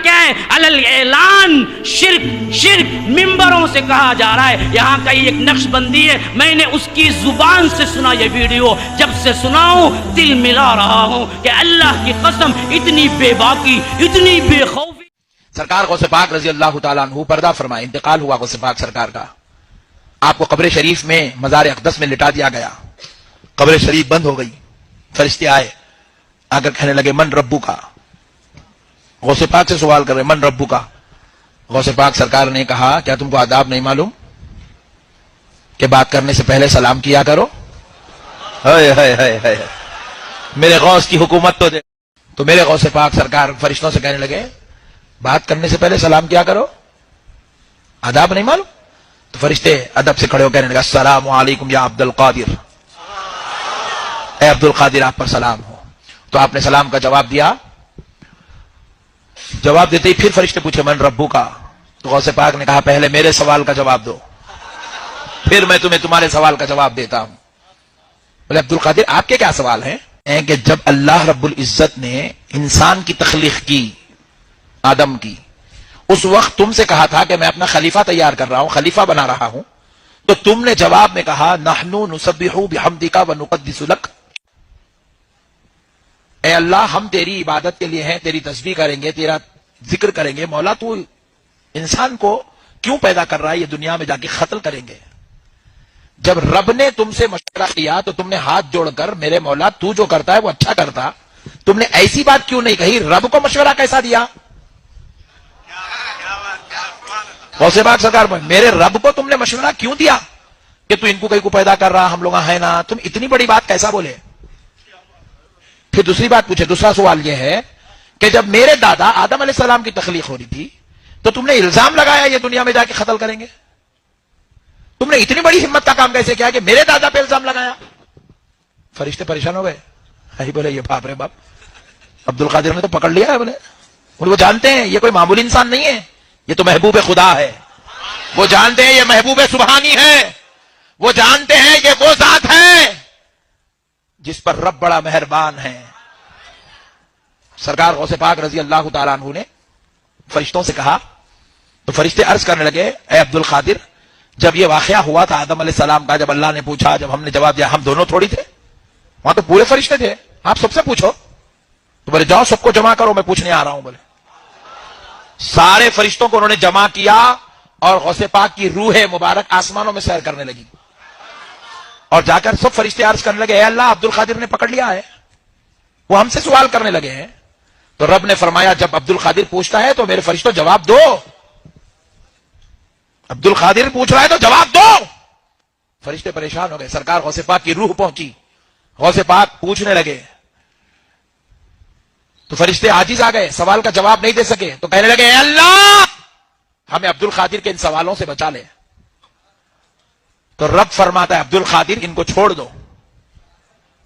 کیا ہے؟ علل اعلان، شرک ممبروں سے کہا جا رہا ہے. یہاں کا ایک نقش بندی ہے، میں نے اس کی زبان سے سنا یہ ویڈیو، جب سے سناؤں دل ملا رہا ہوں کہ اللہ کی قسم اتنی بے باکی، اتنی بے خوفی. سرکار غوث پاک رضی اللہ تعالیٰ عنہ پردہ فرمائے، انتقال ہوا غوث پاک سرکار کا. آپ کو قبر شریف میں مزار اقدس میں لٹا دیا گیا. قبر شریف بند ہو گئی. فرشتے آئے، آ کر کہنے لگے من ربو کا. غوث پاک سے سوال کر رہے من ربو کا. غوث پاک سرکار نے کہا کیا تم کو آداب نہیں معلوم کہ بات کرنے سے پہلے سلام کیا کرو؟ ہائے ہائے ہائے ہائے، میرے غوث کی حکومت تو دے. تو میرے غوث پاک سرکار فرشتوں سے کہنے لگے بات کرنے سے پہلے سلام کیا کرو، آداب نہیں معلوم؟ تو فرشتے ادب سے کھڑے ہو کہنے لگا السلام علیکم یا عبد القادر، اے عبد القادر آپ پر سلام ہو. تو آپ نے سلام کا جواب دیا. جواب دیتے ہی پھر فرشتے پوچھے من ربو کا. تو غوث پاک نے کہا پہلے میرے سوال کا جواب دو، پھر میں تمہیں تمہارے سوال کا جواب دیتا ہوں. بولے عبد القادر آپ کے کیا سوال ہیں؟ کہ جب اللہ رب العزت نے انسان کی تخلیق کی، آدم کی، اس وقت تم سے کہا تھا کہ میں اپنا خلیفہ تیار کر رہا ہوں، خلیفہ بنا رہا ہوں، تو تم نے جواب میں کہا نحنو نسبح بحمدک ونقدس لک. اے اللہ ہم تیری عبادت کے لیے ہیں، تیری تسبیح کریں گے، تیرا ذکر کریں گے. مولا تو انسان کو کیوں پیدا کر رہا ہے؟ یہ دنیا میں جا کے قتل کریں گے. جب رب نے تم سے مشورہ کیا تو تم نے ہاتھ جوڑ کر میرے مولا تو جو کرتا ہے وہ اچھا کرتا، تم نے ایسی بات کیوں نہیں کہی؟ رب کو مشورہ کیسا دیا؟ غوث پاک سرکار میرے رب کو تم نے مشورہ کیوں دیا کہ تو ان کو کہیں کو پیدا کر رہا، ہم لوگ ہیں نا، تم اتنی بڑی بات کیسا بولے؟ پھر دوسری بات پوچھے. دوسرا سوال یہ ہے کہ جب میرے دادا آدم علیہ السلام کی تخلیق ہو رہی تھی تو تم نے الزام لگایا یہ دنیا میں جا کے قتل کریں گے. تم نے اتنی بڑی ہمت کا کام کیسے کیا کہ میرے دادا پہ الزام لگایا؟ فرشتے پریشان ہو گئے. بولے یہ باپ رے باپ، عبد القادر نے تو پکڑ لیا ہے. بولے وہ جانتے ہیں یہ کوئی معمولی انسان نہیں ہے، یہ تو محبوب خدا ہے. وہ جانتے ہیں یہ محبوب سبحانی ہے. وہ جانتے ہیں یہ وہ ذات ہے جس پر رب بڑا مہربان ہے. سرکار غوث پاک رضی اللہ تعالیٰ عنہ نے فرشتوں سے کہا تو فرشتے عرض کرنے لگے اے عبد القادر جب یہ واقعہ ہوا تھا آدم علیہ السلام کا، جب اللہ نے پوچھا، جب ہم نے جواب دیا، ہم دونوں تھوڑی تھے، وہاں تو پورے فرشتے تھے، آپ سب سے پوچھو. تو بولے جاؤ سب کو جمع کرو، میں پوچھنے آ رہا ہوں. بولے سارے فرشتوں کو انہوں نے جمع کیا اور غوث پاک کی روح مبارک آسمانوں میں سیر کرنے لگی. اور جا کر سب فرشتے عرض کرنے لگے اے اللہ عبد القادر نے پکڑ لیا ہے، وہ ہم سے سوال کرنے لگے ہیں. تو رب نے فرمایا جب عبد القادر پوچھتا ہے تو میرے فرشتوں جواب دو. عبد القادر پوچھ رہا ہے تو جواب دو. فرشتے پریشان ہو گئے. سرکار غوث پاک کی روح پہنچی، غوث پاک پوچھنے لگے تو فرشتے عاجز آ گئے، سوال کا جواب نہیں دے سکے. تو کہنے لگے اے اللہ ہمیں عبد القادر کے ان سوالوں سے بچا لے. تو رب فرماتا ہے عبد القادر ان کو چھوڑ دو،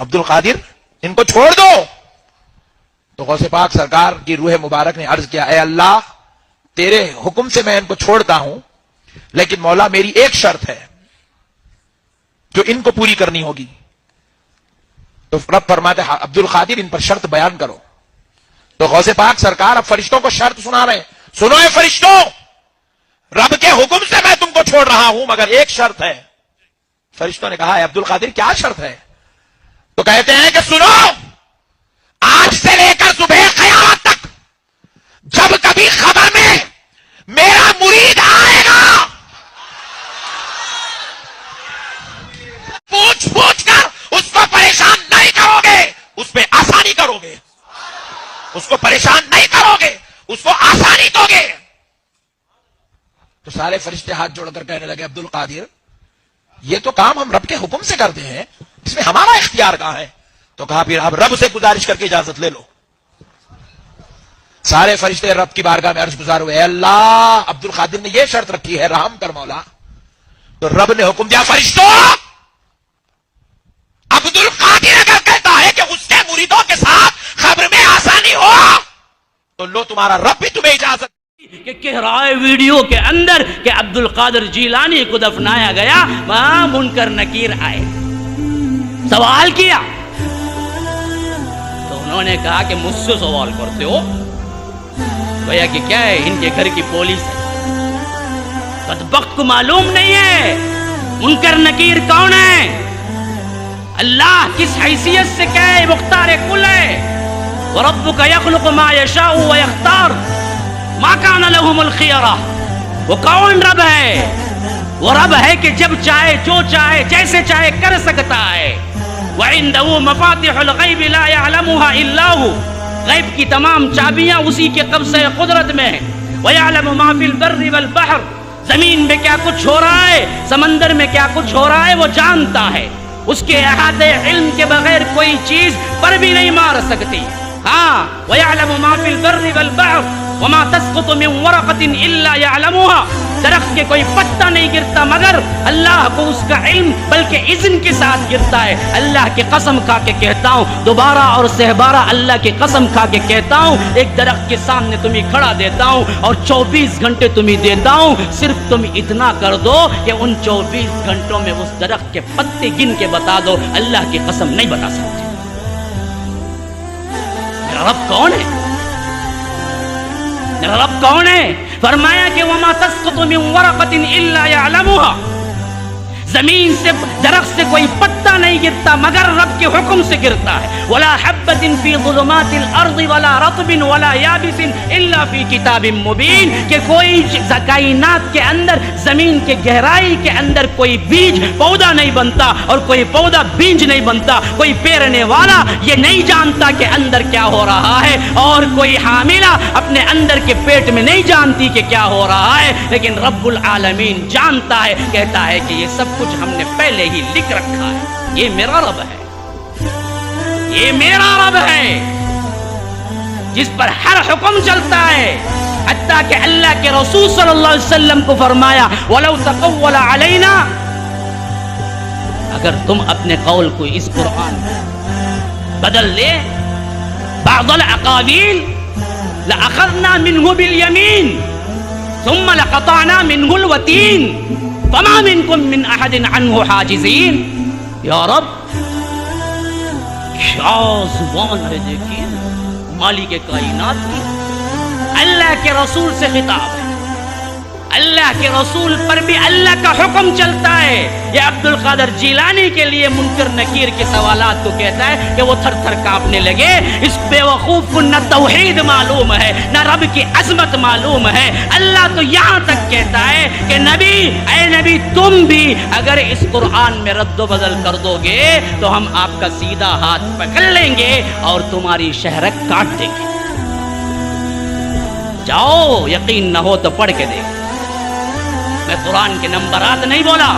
عبد القادر ان کو چھوڑ دو. تو غوث پاک سرکار کی روح مبارک نے عرض کیا اے اللہ تیرے حکم سے میں ان کو چھوڑتا ہوں، لیکن مولا میری ایک شرط ہے جو ان کو پوری کرنی ہوگی. تو رب فرماتے ہیں عبد القادر ان پر شرط بیان کرو. تو غوث پاک سرکار اب فرشتوں کو شرط سنا رہے ہیں. سنو اے فرشتوں، رب کے حکم سے میں تم کو چھوڑ رہا ہوں مگر ایک شرط ہے. فرشتوں نے کہا اے عبد القادر کیا شرط ہے؟ تو کہتے ہیں کہ سنو، آج سے لے کر صبح قیامت تک جب کبھی خبر میں میرا مرید آئے گا پوچھ پوچھ کر اس کو پریشان نہیں کرو گے، اس پہ آسانی کرو گے. اس کو پریشان نہیں کرو گے، اس کو آسانی دو گے. تو سارے فرشتے ہاتھ جوڑ کر کہنے لگے عبد القادر یہ تو کام ہم رب کے حکم سے کرتے ہیں، اس میں ہمارا اختیار کہاں ہے؟ تو کہا پھر آپ رب سے گزارش کر کے اجازت لے لو. سارے فرشتے رب کی بارگاہ میں عرض گزار ہوئے اے اللہ عبد القادر نے یہ شرط رکھی ہے، رحم کر مولا. تو رب نے حکم دیا فرشتوں عبد القادر اگر کہتا ہے کہ اس کے مریدوں کے ساتھ خبر میں آسانی ہو تو لو تمہارا رب بھی تمہیں اجازت کہ کہہ رہا ہے ویڈیو کے اندر کہ عبد القادر جیلانی کو دفنایا گیا، وہاں منکر نکیر آئے، سوال کیا تو انہوں نے کہا کہ مجھ سے سوال کرتے ہو، گویا کہ کیا ہے، ان کے گھر کی پولیس ہے. بدبخت کو معلوم نہیں ہے منکر نکیر کون ہے، اللہ کس حیثیت سے کیا ہے، مختار کل ہے. وَرَبُّكَ يَخْلُقُ مَا يَشَاءُ وَيَخْتَارُ مَا كَانَ لَهُمُ الْخِيَرَةُ. وہ کون رب ہے؟ وہ رب ہے کہ جب چاہے جو چاہے جیسے چاہے کر سکتا ہے. وَعِندَهُ مَفَاتِحُ الْغَيْبِ لَا يَعْلَمُهَا إِلَّا هُوَ. غیب کی تمام چابیاں اسی کے قبضہ قدرت میں ہیں. وَيَعْلَمُ مَا فِي الْبَرِّ وَالْبَحْرِ. زمین میں کیا کچھ ہو رہا ہے، سمندر میں کیا کچھ ہو رہا ہے، وہ جانتا ہے. اس کے احاطے علم کے بغیر کوئی چیز پر بھی نہیں مار سکتی. ہاں وَيَعْلَمُ مَا فِي الْبَرِّ وَالْبَحْرِ وَمَا تَسْقُطُ مِنْ وَرَقَةٍ إِلَّا يَعْلَمُهَا. درخت کے کوئی پتا نہیں گرتا مگر اللہ کو اس کا علم بلکہ اذن کے ساتھ گرتا ہے. اللہ کی قسم کھا کے کہتا ہوں، دوبارہ اور سہبارہ اللہ کی قسم کھا کے کہتا ہوں، ایک درخت کے سامنے تمہیں کھڑا دیتا ہوں اور 24 گھنٹے تمہیں دیتا ہوں. صرف تم اتنا کر دو کہ ان 24 گھنٹوں میں اس درخت کے پتے گن کے بتا دو. اللہ کی قسم نہیں بتا سکتے. میرا رب کون ہے؟ میرا رب کون ہے؟ فرمایا کہ وَمَا تَسْقُطُ مِنْ وَرَقَةٍ إِلَّا يَعْلَمُهَا. زمین سے درخت سے کوئی پتا نہیں گرتا مگر رب کے حکم سے گرتا ہے. وَلَا حَبَّةٍ فِي ظُلُمَاتِ الْأَرْضِ وَلَا رَطْبٍ وَلَا يَابِسٍ إِلَّا فِي كِتَابٍ مُبِينٍ. کہ کوئی کائنات کے اندر، زمین کے گہرائی کے اندر کوئی بیج پودا نہیں بنتا اور کوئی پودا بیج نہیں بنتا. کوئی پیرنے والا یہ نہیں جانتا کہ اندر کیا ہو رہا ہے، اور کوئی حاملہ اپنے اندر کے پیٹ میں نہیں جانتی کہ کیا ہو رہا ہے، لیکن رب العالمین جانتا ہے. کہتا ہے کہ یہ سب کچھ ہم نے پہلے ہی لکھ رکھا ہے. یہ میرا رب ہے، یہ میرا رب ہے جس پر ہر حکم چلتا ہے. حتیٰ کہ اللہ کے رسول صلی اللہ علیہ وسلم کو فرمایا وَلَوْ تَقَوَّلَ عَلَيْنَا. اگر تم اپنے قول کو اس قرآن بدل لے، بعض العقاویل لَأَخَذْنَا مِنْهُ بِالْيَمِينِ ثُمَّ لَقَطَعْنَا مِنْهُ الْوَتِينَ فَمَا مِنْكُمْ مِنْ أَحَدٍ عَنْهُ حَاجِزِينَ. یا رب کیا زبان ہے، دیکھیے مالک کائنات کی. اللہ کے رسول سے خطاب ہے، اللہ کے رسول پر بھی اللہ کا حکم چلتا ہے. یہ عبد القادر جیلانی کے لیے منکر نکیر کے سوالات کو کہتا ہے کہ وہ تھر تھر کانپنے لگے. اس بے وقوف کو نہ توحید معلوم ہے نہ رب کی عظمت معلوم ہے. اللہ تو یہاں تک کہتا ہے کہ نبی، اے نبی تم بھی اگر اس قرآن میں رد و بدل کر دو گے تو ہم آپ کا سیدھا ہاتھ پکڑ لیں گے اور تمہاری شہرک کاٹ دیں گے. جاؤ، یقین نہ ہو تو پڑھ کے دیکھ. میں قرآن کے نمبرات نہیں بولا،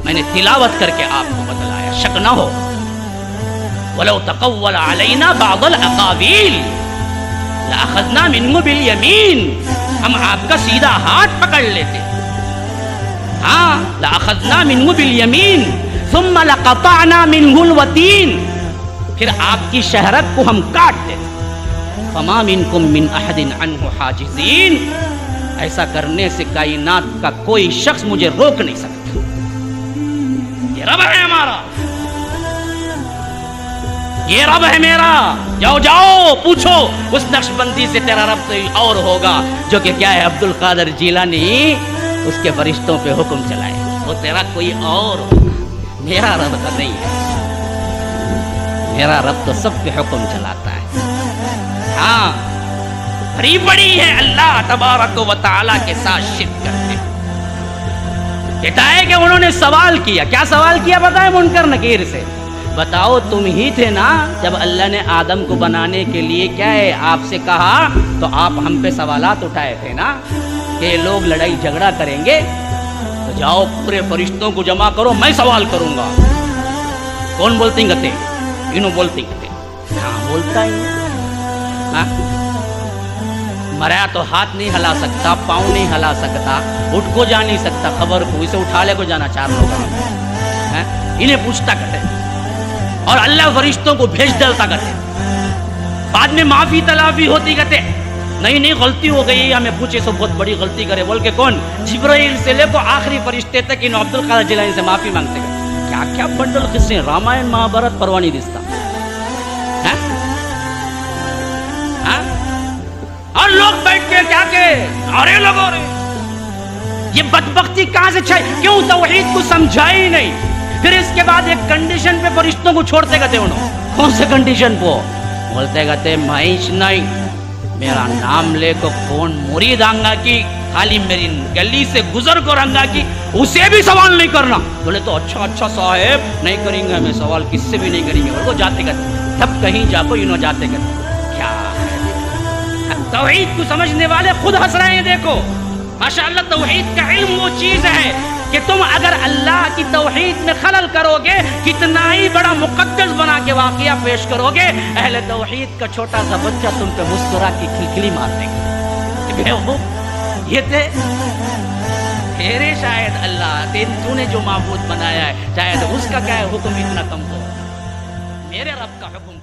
میں نے تلاوت کر کے آپ کو بتلایا، شک نہ ہو. وَلَوْ تَقَوَّلَ عَلَيْنَا بَعْضَ الْأَقَاوِيلِ لَأَخَذْنَا مِنْهُ بِالْيَمِينِ. ہم آپ کا سیدھا ہاتھ پکڑ لیتے. ہاں لَأَخَذْنَا مِنْهُ بِالْيَمِينِ ثُمَّ لَقَطَعْنَا مِنْهُ الْوَتِينَ. پھر آپ کی شہرک کو ہم کاٹ دیتے. فَمَا مِنْكُمْ مِنْ أَحَدٍ عَنْهُ حَاجِزِينَ. ایسا کرنے سے کائنات کا کوئی شخص مجھے روک نہیں سکتا. یہ رب ہے ہمارا، یہ رب ہے میرا. جاؤ جاؤ پوچھو اس نقش بندی سے، تیرا رب تو اور ہوگا جو کہ کیا ہے عبد القادر جیلانی اس کے فرشتوں پہ حکم چلائے. وہ تیرا کوئی اور ہوگا، میرا رب تو نہیں ہے. میرا رب تو سب پہ حکم چلاتا ہے. ہاں بڑی بڑی ہے اللہ تبارک و تعالیٰ کے ساتھ شرک کرتے. کہتا ہے کہ انہوں نے سوال کیا. کیا سوال کیا بتائے منکر نکیر سے؟ بتاؤ تم ہی تھے نا جب اللہ نے آدم کو بنانے کے لیے کیا ہے آپ سے کہا، تو آپ ہم پہ سوالات اٹھائے تھے نا کہ لوگ لڑائی جھگڑا کریں گے، تو جاؤ پورے فرشتوں کو جمع کرو، میں سوال کروں گا. کون بولتی گتے؟ انہوں بولتی گتے. ہاں بولتا ہی. ہاں مریا تو ہاتھ نہیں ہلا سکتا، پاؤں نہیں ہلا سکتا، اٹھ کو جا نہیں سکتا، خبر کو اسے اٹھا لے کو جانا 4 لوگ انہیں پوچھتا کرتے اور اللہ فرشتوں کو بھیج ڈالتا کرتے. بعد میں معافی تلافی ہوتی کرتے، نہیں غلطی ہو گئی، ہمیں پوچھے سو بہت بڑی غلطی کرے بول کے کون؟ جبرائیل سے لے کو آخری فرشتے تک انہوں عبد القادر جیلانی سے معافی مانگتے گئے. کیا کیا بنڈل قصے، رامائن مہابھارت پرواہ نہیں دستا. اور لوگ بیٹھ کے کیا کہ نعرے لگا رہے. یہ بدبختی کہاں سے چھائی؟ کیوں توحید کو سمجھا ہی نہیں. پھر اس کے بعد ایک کنڈیشن پہ فرشتوں کو چھوڑتے گئے انہوں. کون سے کنڈیشن پہ؟ بولتے گئے معیش نہیں، میرا نام لے کو کون مرید آنگا کی، خالی میری گلی سے گزر کر آنگا کی، اسے بھی سوال نہیں کرنا. بولے تو اچھا صاحب نہیں کریں گے، میں سوال کس سے بھی نہیں کریں گے. وہ جاتے گئے تب کہیں جا کو انہوں جاتے گئے. کیا ہے توحید کو سمجھنے والے خود ہنس رہے ہیں. دیکھو ماشاءاللہ توحید کا علم وہ چیز ہے کہ تم اگر اللہ کی توحید میں خلل کرو گے، کتنا ہی بڑا مقدس بنا کے واقعہ پیش کرو گے، اہل توحید کا چھوٹا سا بچہ تم پہ مسکرا کی کھلکھلی مار دے گا. یہ تھے تیرے شاید اللہ تو نے جو معبود بنایا ہے، شاید اس کا کیا ہے حکم اتنا کم ہو، میرے رب کا حکم